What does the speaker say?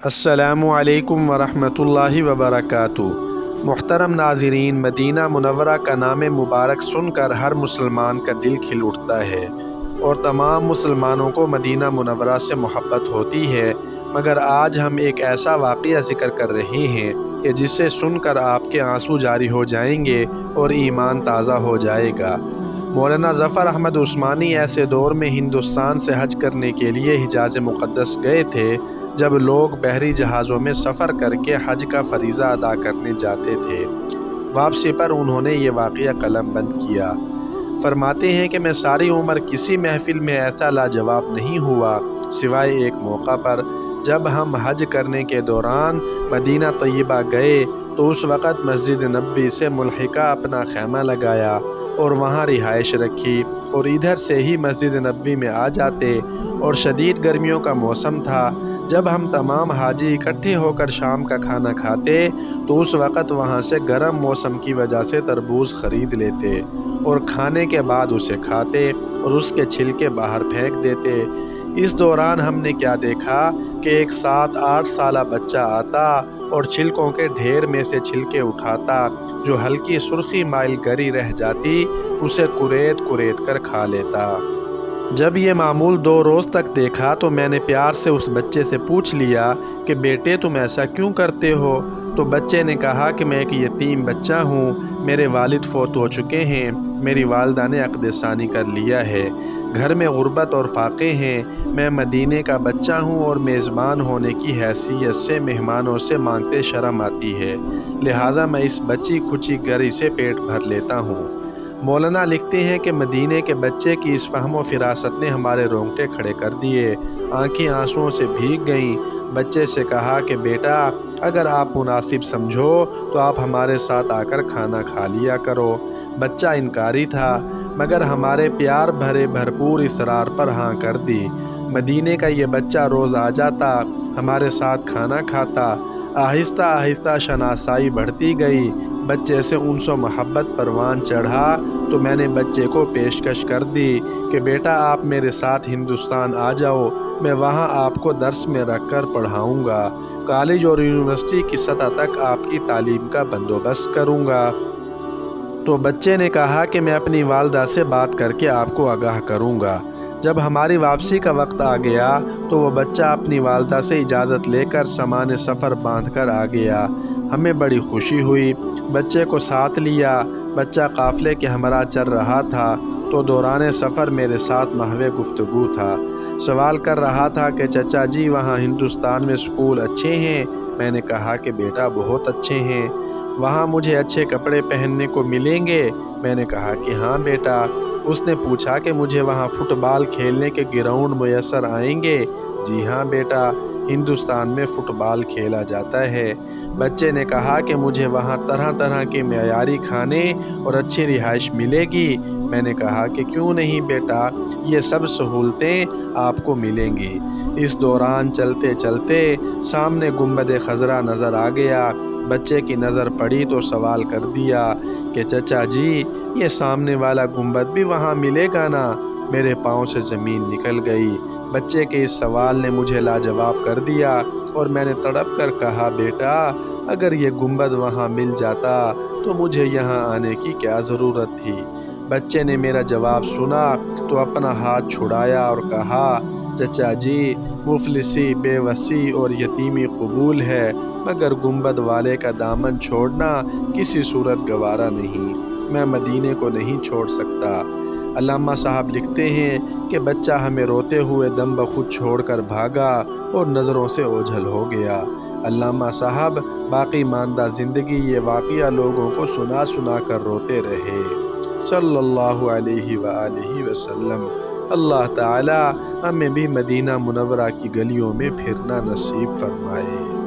السلام علیکم ورحمۃ اللہ وبرکاتہ۔ محترم ناظرین، مدینہ منورہ کا نام مبارک سن کر ہر مسلمان کا دل کھل اٹھتا ہے اور تمام مسلمانوں کو مدینہ منورہ سے محبت ہوتی ہے، مگر آج ہم ایک ایسا واقعہ ذکر کر رہے ہیں کہ جسے سن کر آپ کے آنسو جاری ہو جائیں گے اور ایمان تازہ ہو جائے گا۔ مولانا ظفر احمد عثمانی ایسے دور میں ہندوستان سے حج کرنے کے لیے حجاز مقدس گئے تھے جب لوگ بحری جہازوں میں سفر کر کے حج کا فریضہ ادا کرنے جاتے تھے۔ واپسی پر انہوں نے یہ واقعہ قلم بند کیا۔ فرماتے ہیں کہ میں ساری عمر کسی محفل میں ایسا لاجواب نہیں ہوا سوائے ایک موقع پر، جب ہم حج کرنے کے دوران مدینہ طیبہ گئے تو اس وقت مسجد نبوی سے ملحقہ اپنا خیمہ لگایا اور وہاں رہائش رکھی، اور ادھر سے ہی مسجد نبوی میں آ جاتے، اور شدید گرمیوں کا موسم تھا۔ جب ہم تمام حاجی اکٹھے ہو کر شام کا کھانا کھاتے تو اس وقت وہاں سے گرم موسم کی وجہ سے تربوز خرید لیتے اور کھانے کے بعد اسے کھاتے اور اس کے چھلکے باہر پھینک دیتے۔ اس دوران ہم نے کیا دیکھا کہ ایک 7-8 سالہ بچہ آتا اور چھلکوں کے ڈھیر میں سے چھلکے اٹھاتا، جو ہلکی سرخی مائل گری رہ جاتی اسے کریت کریت کر کھا لیتا۔ جب یہ معمول 2 روز تک دیکھا تو میں نے پیار سے اس بچے سے پوچھ لیا کہ بیٹے تم ایسا کیوں کرتے ہو؟ تو بچے نے کہا کہ میں ایک یتیم بچہ ہوں، میرے والد فوت ہو چکے ہیں، میری والدہ نے عقد ثانی کر لیا ہے، گھر میں غربت اور فاقے ہیں، میں مدینے کا بچہ ہوں اور میزبان ہونے کی حیثیت سے مہمانوں سے مانگتے شرم آتی ہے، لہٰذا میں اس بچی کھچی گری سے پیٹ بھر لیتا ہوں۔ مولانا لکھتے ہیں کہ مدینے کے بچے کی اس فہم و فراست نے ہمارے رونگٹے کھڑے کر دیے، آنکھیں آنسوؤں سے بھیگ گئیں۔ بچے سے کہا کہ بیٹا اگر آپ مناسب سمجھو تو آپ ہمارے ساتھ آ کر کھانا کھا لیا کرو۔ بچہ انکاری تھا، مگر ہمارے پیار بھرے بھرپور اصرار پر ہاں کر دی۔ مدینے کا یہ بچہ روز آ جاتا، ہمارے ساتھ کھانا کھاتا، آہستہ آہستہ شناسائی بڑھتی گئی، بچے سے انس و محبت پروان چڑھا تو میں نے بچے کو پیشکش کر دی کہ بیٹا آپ میرے ساتھ ہندوستان آ جاؤ، میں وہاں آپ کو درس میں رکھ کر پڑھاؤں گا، کالج اور یونیورسٹی کی سطح تک آپ کی تعلیم کا بندوبست کروں گا۔ تو بچے نے کہا کہ میں اپنی والدہ سے بات کر کے آپ کو آگاہ کروں گا۔ جب ہماری واپسی کا وقت آ گیا تو وہ بچہ اپنی والدہ سے اجازت لے کر سامان سفر باندھ کر آ گیا۔ ہمیں بڑی خوشی ہوئی، بچے کو ساتھ لیا۔ بچہ قافلے کے ہمراہ چل رہا تھا تو دوران سفر میرے ساتھ محو گفتگو تھا، سوال کر رہا تھا کہ چچا جی وہاں ہندوستان میں سکول اچھے ہیں؟ میں نے کہا کہ بیٹا بہت اچھے ہیں۔ وہاں مجھے اچھے کپڑے پہننے کو ملیں گے؟ میں نے کہا کہ ہاں بیٹا۔ اس نے پوچھا کہ مجھے وہاں فٹ بال کھیلنے کے گراؤنڈ میسر آئیں گے؟ جی ہاں بیٹا، ہندوستان میں فٹ بال کھیلا جاتا ہے۔ بچے نے کہا کہ مجھے وہاں طرح طرح کے معیاری کھانے اور اچھی رہائش ملے گی؟ میں نے کہا کہ کیوں نہیں بیٹا، یہ سب سہولتیں آپ کو ملیں گی۔ اس دوران چلتے چلتے سامنے گنبد خضرا نظر آ گیا۔ بچے کی نظر پڑی تو سوال کر دیا کہ چچا جی یہ سامنے والا گنبد بھی وہاں ملے گا نا؟ میرے پاؤں سے زمین نکل گئی۔ بچے کے اس سوال نے مجھے لاجواب کر دیا اور میں نے تڑپ کر کہا بیٹا اگر یہ گنبد وہاں مل جاتا تو مجھے یہاں آنے کی کیا ضرورت تھی؟ بچے نے میرا جواب سنا تو اپنا ہاتھ چھڑایا اور کہا چچا جی مفلسی، بے وسی اور یتیمی قبول ہے، مگر گنبد والے کا دامن چھوڑنا کسی صورت گوارا نہیں، میں مدینے کو نہیں چھوڑ سکتا۔ علامہ صاحب لکھتے ہیں کہ بچہ ہمیں روتے ہوئے دم بخود چھوڑ کر بھاگا اور نظروں سے اوجھل ہو گیا۔ علامہ صاحب باقی ماندہ زندگی یہ واقعہ لوگوں کو سنا سنا کر روتے رہے، صلی اللہ علیہ وآلہ وسلم۔ اللہ تعالی ہمیں بھی مدینہ منورہ کی گلیوں میں پھرنا نصیب فرمائے۔